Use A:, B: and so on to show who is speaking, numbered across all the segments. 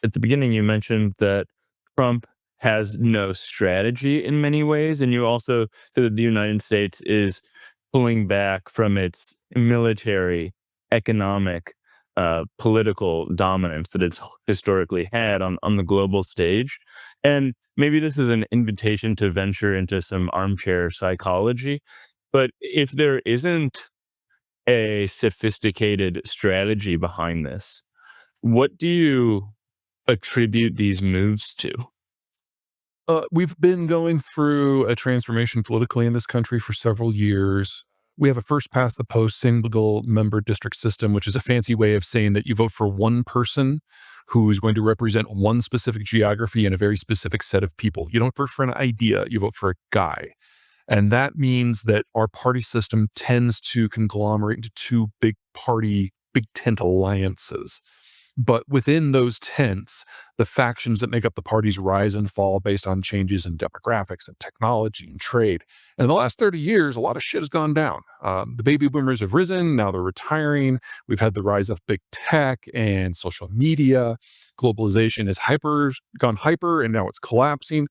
A: at the beginning, you mentioned that Trump has no strategy in many ways, and you also said that the United States is pulling back from its military, economic, political dominance that it's historically had on the global stage. And maybe this is an invitation to venture into some armchair psychology, but if there isn't a sophisticated strategy behind this, what do you attribute these moves to?
B: We've been going through a transformation politically in this country for several years. We have a first past the post single member district system, which is a fancy way of saying that you vote for one person who is going to represent one specific geography and a very specific set of people. You don't vote for an idea, you vote for a guy. And that means that our party system tends to conglomerate into two big tent alliances. But within those tents, the factions that make up the parties rise and fall based on changes in demographics and technology and trade. And in the last 30 years, a lot of shit has gone down. The baby boomers have risen. Now they're retiring. We've had the rise of big tech and social media. Globalization has gone hyper, and now it's collapsing.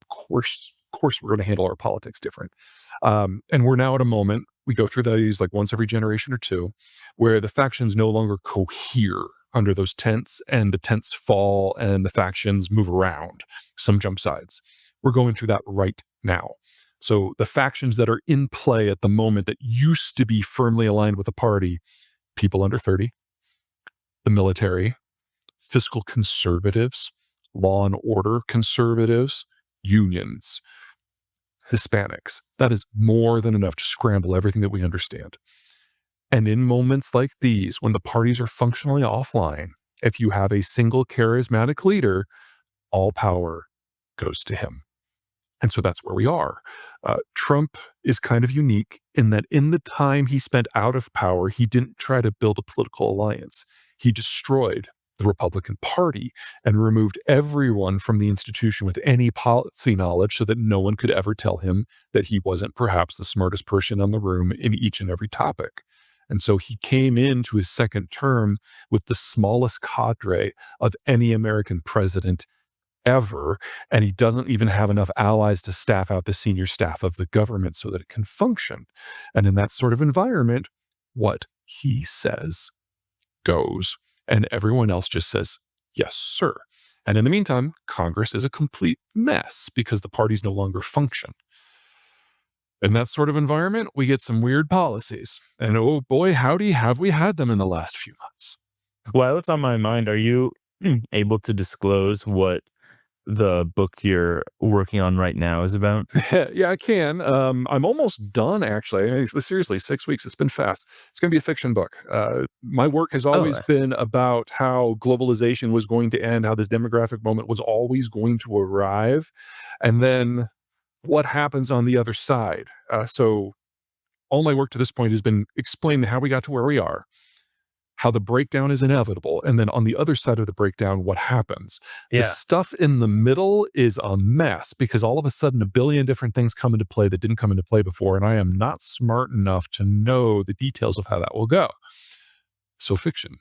B: Of course, we're going to handle our politics different. And we're now at a moment, we go through these like once every generation or two, where the factions no longer cohere under those tents, and the tents fall and the factions move around. Some jump sides. We're going through that right now. So the factions that are in play at the moment that used to be firmly aligned with the party, people under 30, the military, fiscal conservatives, law and order conservatives, unions, Hispanics. That is more than enough to scramble everything that we understand. And in moments like these, when the parties are functionally offline, if you have a single charismatic leader, all power goes to him. And so that's where we are. Trump is kind of unique in that in the time he spent out of power, he didn't try to build a political alliance. He destroyed the Republican Party and removed everyone from the institution with any policy knowledge so that no one could ever tell him that he wasn't perhaps the smartest person in the room in each and every topic. And so he came into his second term with the smallest cadre of any American president ever, and he doesn't even have enough allies to staff out the senior staff of the government so that it can function. And in that sort of environment, what he says goes, and everyone else just says, yes, sir. And in the meantime, Congress is a complete mess because the parties no longer function. In that sort of environment, we get some weird policies. And oh boy, howdy, have we had them in the last few months.
A: While it's on my mind, are you able to disclose what the book you're working on right now is about?
B: Yeah, I can. I'm almost done, actually. I mean, seriously, 6 weeks. It's been fast. It's going to be a fiction book. My work has
A: Oh,
B: always been about how globalization was going to end, how this demographic moment was always going to arrive, and then what happens on the other side. So all my work to this point has been explaining how we got to where we are, how the breakdown is inevitable, and then on the other side of the breakdown, what happens. The
A: yeah.
B: stuff in the middle is a mess because all of a sudden a billion different things come into play that didn't come into play before, and I am not smart enough to know the details of how that will go. So fiction.